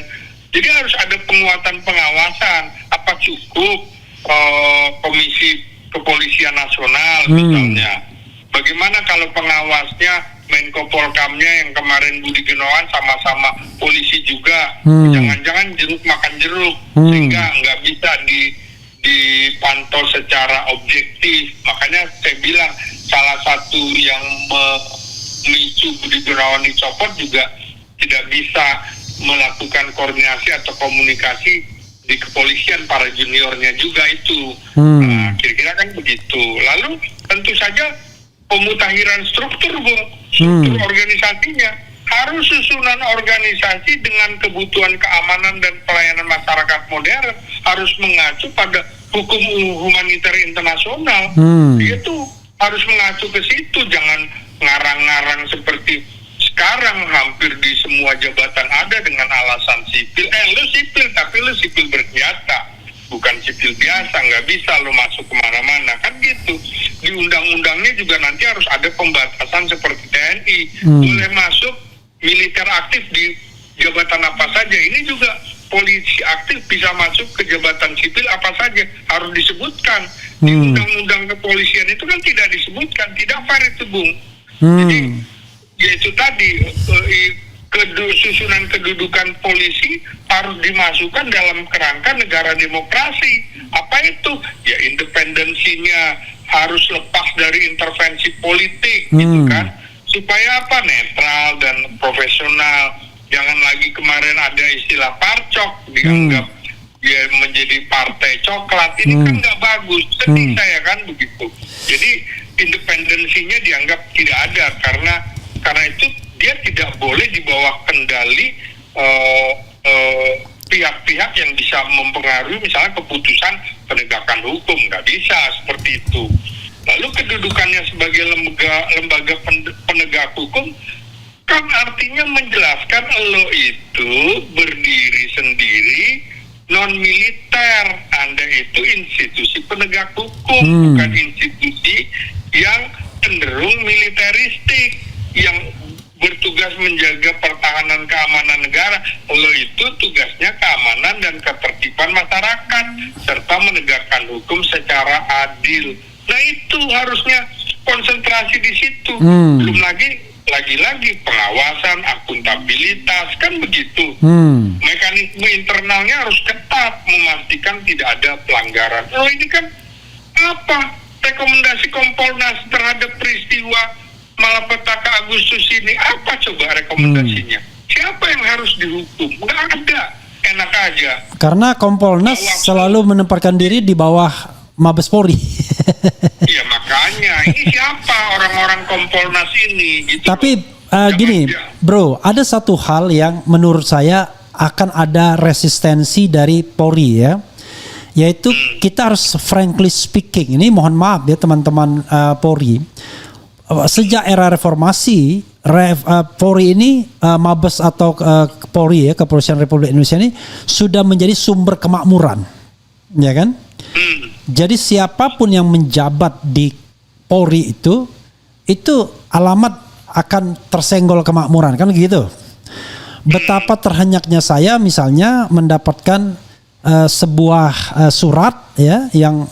Jadi harus ada penguatan pengawasan. Apa cukup Komisi Kepolisian Nasional misalnya? Bagaimana kalau pengawasnya Menko Polkamnya yang kemarin Budi Gunawan sama-sama polisi juga, jangan-jangan jeruk makan jeruk, sehingga nggak bisa dipantau secara objektif. Makanya saya bilang salah satu yang memicu Budi Gunawan dicopot juga tidak bisa melakukan koordinasi atau komunikasi di kepolisian, para juniornya juga itu. Nah, kira-kira kan begitu. Lalu tentu saja pemutakhiran struktur, struktur organisasinya harus susunan organisasi dengan kebutuhan keamanan dan pelayanan masyarakat modern, harus mengacu pada hukum humaniter internasional. Itu harus mengacu ke situ, jangan ngarang-ngarang seperti sekarang hampir di semua jabatan ada dengan alasan sipil. Lu sipil tapi lu sipil bersenjata, bukan sipil biasa, nggak bisa lo masuk kemana-mana kan gitu. Di undang-undangnya juga nanti harus ada pembatasan seperti TNI, boleh masuk militer aktif di jabatan apa saja. Ini juga polisi aktif bisa masuk ke jabatan sipil apa saja, harus disebutkan. Di undang-undang kepolisian itu kan tidak disebutkan, tidak fair itu, Bung. Jadi ya itu tadi susunan kedudukan polisi harus dimasukkan dalam kerangka negara demokrasi. Apa itu? Ya independensinya harus lepas dari intervensi politik, gitu kan? Supaya apa? Netral dan profesional. Jangan lagi kemarin ada istilah parcok, dianggap dia menjadi partai coklat. Ini kan nggak bagus. Sedih saya kan begitu. Jadi independensinya dianggap tidak ada karena itu dia tidak boleh di bawah kendali pihak-pihak yang bisa mempengaruhi misalnya keputusan penegakan hukum. Nggak bisa seperti itu. Lalu kedudukannya sebagai lembaga penegak hukum, kan artinya menjelaskan lo itu berdiri sendiri, non militer. Anda itu institusi penegak hukum, bukan institusi yang cenderung militeristik, yang bertugas menjaga pertahanan keamanan negara. Lo itu tugasnya keamanan dan ketertiban masyarakat serta menegakkan hukum secara adil. Nah itu harusnya konsentrasi di situ. Belum lagi pengawasan, akuntabilitas, kan begitu. Mekanisme internalnya harus ketat, memastikan tidak ada pelanggaran. Oh ini kan apa? Rekomendasi Kompolnas terhadap peristiwa malapetaka Agustus ini, apa coba rekomendasinya? Siapa yang harus dihukum? Nggak ada, enak aja. Karena Kompolnas selalu menempatkan diri di bawah Mabes Polri. Iya makanya, ini siapa orang-orang Kompolnas ini? Gitu. Tapi gini, bro, ada satu hal yang menurut saya akan ada resistensi dari Polri ya, yaitu kita harus frankly speaking. Ini mohon maaf ya teman-teman Polri. Sejak era reformasi, Polri ini Mabes atau Polri ya, Kepolisian Republik Indonesia ini sudah menjadi sumber kemakmuran, ya kan? Jadi siapapun yang menjabat di Polri itu alamat akan tersenggol kemakmuran, kan gitu. Betapa terhenyaknya saya misalnya mendapatkan sebuah surat ya yang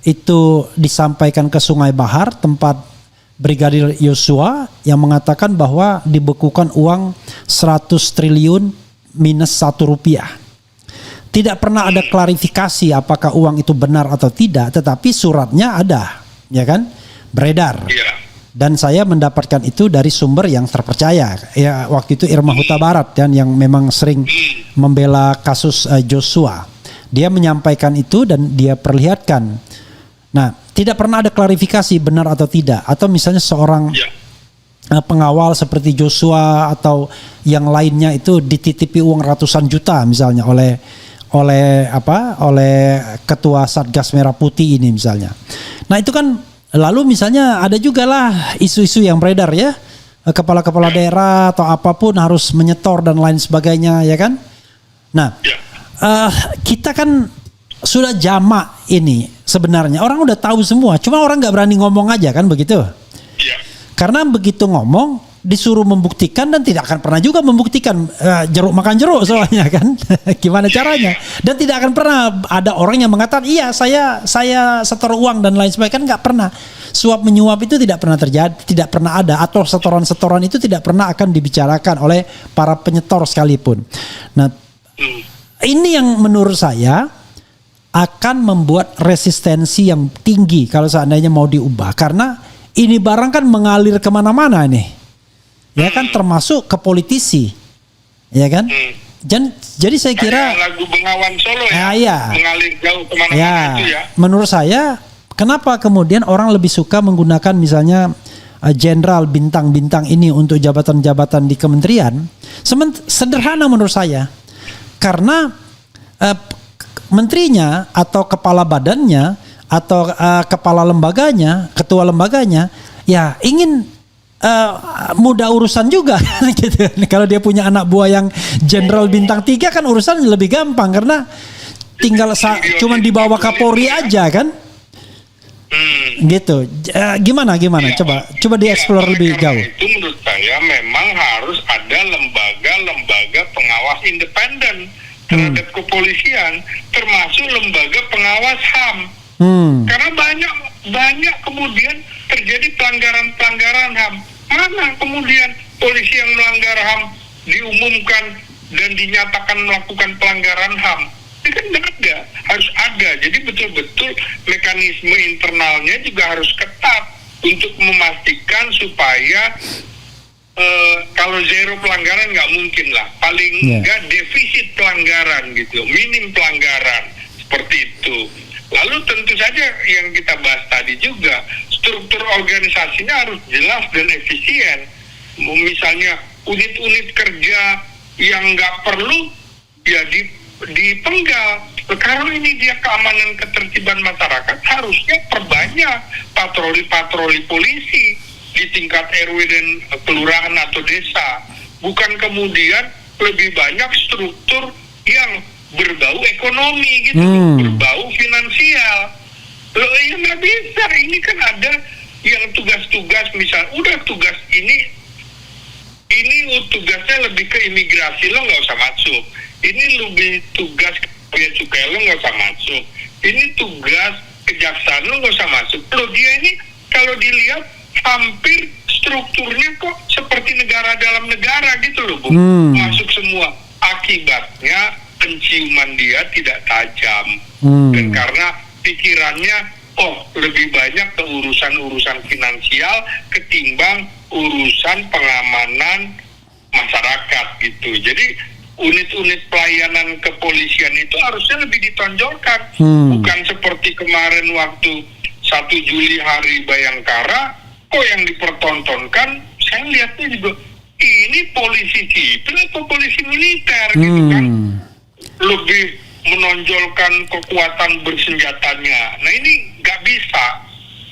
itu disampaikan ke Sungai Bahar tempat Brigadir Yosua yang mengatakan bahwa dibekukan uang 100 triliun minus 1 rupiah. Tidak pernah ada klarifikasi apakah uang itu benar atau tidak, tetapi suratnya ada, ya kan? Beredar. Dan saya mendapatkan itu dari sumber yang terpercaya. Ya, waktu itu Irma Huta Barat dan yang memang sering membela kasus Joshua. Dia menyampaikan itu dan dia perlihatkan. Nah, tidak pernah ada klarifikasi benar atau tidak. Atau misalnya seorang pengawal seperti Joshua atau yang lainnya itu dititipi uang ratusan juta misalnya oleh ketua Satgas Merah Putih ini misalnya. Nah, itu kan lalu misalnya ada juga lah isu-isu yang beredar ya. Kepala-kepala daerah atau apapun harus menyetor dan lain sebagainya, ya kan? Nah, kita kan sudah jamak ini sebenarnya. Orang udah tahu semua, cuma orang nggak berani ngomong aja kan begitu. Karena begitu ngomong disuruh membuktikan dan tidak akan pernah juga membuktikan, jeruk makan jeruk soalnya kan. Gimana caranya? Dan tidak akan pernah ada orang yang mengatakan iya saya setor uang dan lain sebagainya, kan nggak pernah. Suap menyuap itu tidak pernah terjadi, tidak pernah ada, atau setoran-setoran itu tidak pernah akan dibicarakan oleh para penyetor sekalipun. Nah, ini yang menurut saya akan membuat resistensi yang tinggi kalau seandainya mau diubah, karena ini barang kan mengalir kemana-mana nih, ya kan, termasuk ke politisi, ya kan. Jadi saya kira lagu Bengawan Solo mengalir jauh kemana-mana itu ya. Menurut saya, kenapa kemudian orang lebih suka menggunakan misalnya jenderal bintang-bintang ini untuk jabatan-jabatan di kementerian? Sederhana menurut saya, karena menterinya atau kepala badannya atau kepala lembaganya, ketua lembaganya, ya ingin mudah urusan juga gitu. Kalau dia punya anak buah yang jenderal bintang 3 kan urusan lebih gampang karena tinggal cuman dibawa Kapolri aja kan. Gitu. Gimana? Coba dieksplor lebih jauh. Itu menurut saya memang harus ada lembaga pengawas independen terhadap kepolisian, termasuk lembaga pengawas HAM. Karena banyak kemudian terjadi pelanggaran HAM. Mana kemudian polisi yang melanggar HAM diumumkan dan dinyatakan melakukan pelanggaran HAM? Ini kan tidak ada, harus ada. Jadi betul-betul mekanisme internalnya juga harus ketat untuk memastikan supaya kalau zero pelanggaran nggak mungkin lah, paling nggak defisit pelanggaran gitu, minim pelanggaran seperti itu. Lalu tentu saja yang kita bahas tadi juga, struktur organisasinya harus jelas dan efisien. Misalnya unit-unit kerja yang nggak perlu ya dipenggal. Sekarang ini dia keamanan ketertiban masyarakat, harusnya perbanyak patroli-patroli polisi di tingkat RW dan kelurahan atau desa. Bukan kemudian lebih banyak struktur yang berbau ekonomi gitu, berbau finansial. Loh ya nggak bisa, ini kan ada yang tugas-tugas, misal udah tugas ini tugasnya lebih ke imigrasi, lo nggak usah masuk. Ini lebih tugas bea cukai, lo nggak usah masuk. Ini tugas kejaksaan, lo nggak usah masuk. Loh dia ini kalau dilihat hampir strukturnya kok seperti negara dalam negara gitu loh, Bu. Masuk semua. Akibatnya penciuman dia tidak tajam. Dan karena pikirannya, lebih banyak ke urusan-urusan finansial ketimbang urusan pengamanan masyarakat gitu. Jadi unit-unit pelayanan kepolisian itu harusnya lebih ditonjolkan. Bukan seperti kemarin waktu 1 Juli Hari Bayangkara, kok yang dipertontonkan, saya lihatnya juga, ini polisi sipil atau polisi militer gitu kan. Lebih menonjolkan kekuatan bersenjatanya. Nah ini nggak bisa.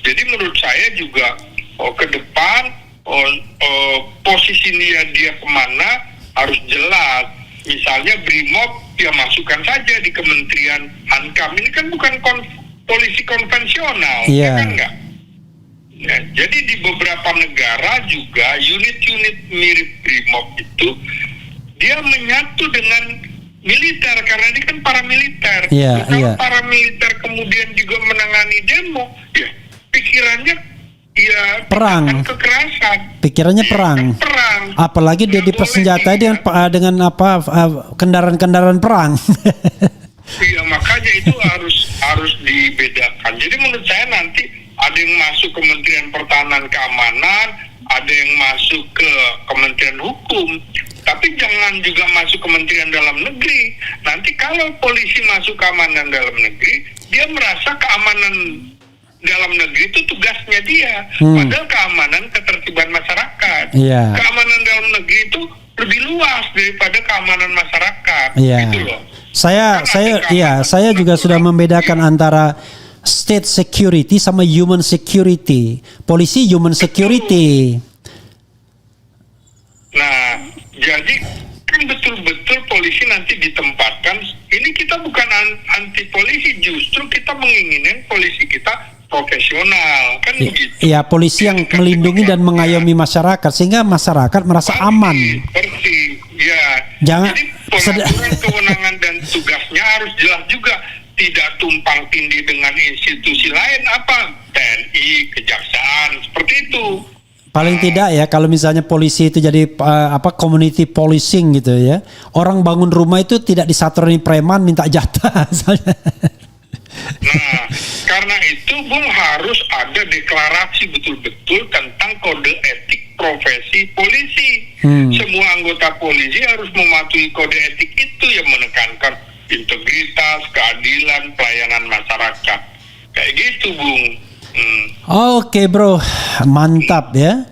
Jadi menurut saya juga ke depan posisi dia kemana harus jelas. Misalnya Brimob ya masukkan saja di Kementerian Hankam. Ini kan bukan polisi konvensional, ya kan nggak? Ya, jadi di beberapa negara juga unit-unit mirip Brimob itu dia menyatu dengan militer karena dia kan paramiliter. Kalau paramiliter kemudian juga menangani demo, ya pikirannya ya perang, kekerasan. Pikirannya perang. Perang. Apalagi dia dipersenjatai dengan kendaraan-kendaraan perang. Iya, makanya itu harus dibedakan. Jadi menurut saya nanti ada yang masuk Kementerian Pertahanan Keamanan, ada yang masuk ke Kementerian Hukum, tapi jangan juga masuk Kementerian Dalam Negeri. Nanti kalau polisi masuk keamanan dalam negeri, dia merasa keamanan dalam negeri itu tugasnya dia. Padahal keamanan ketertiban masyarakat. Keamanan dalam negeri itu lebih luas daripada keamanan masyarakat. Gitu loh. Saya juga sudah membedakan antara state security sama human security. Polisi human security. Nah, jadi kan betul-betul polisi nanti ditempatkan. Ini kita bukan anti polisi, justru kita menginginkan polisi kita profesional, kan begitu. Iya, polisi yang melindungi dan mengayomi masyarakat sehingga masyarakat merasa aman. Ya. Jangan. Jadi pengaturan kewenangan dan tugasnya harus jelas juga. Tidak tumpang tindih dengan institusi lain, TNI, kejaksaan, seperti itu. Paling tidak ya, kalau misalnya polisi itu jadi community policing gitu ya. Orang bangun rumah itu tidak disatroni preman minta jatah. Nah, karena itu Bung harus ada deklarasi betul-betul tentang kode etik profesi polisi. Semua anggota polisi harus mematuhi kode etik itu yang menekankan integritas, keadilan, pelayanan masyarakat. Kayak gitu, Bung. Oke, bro. Mantap ya.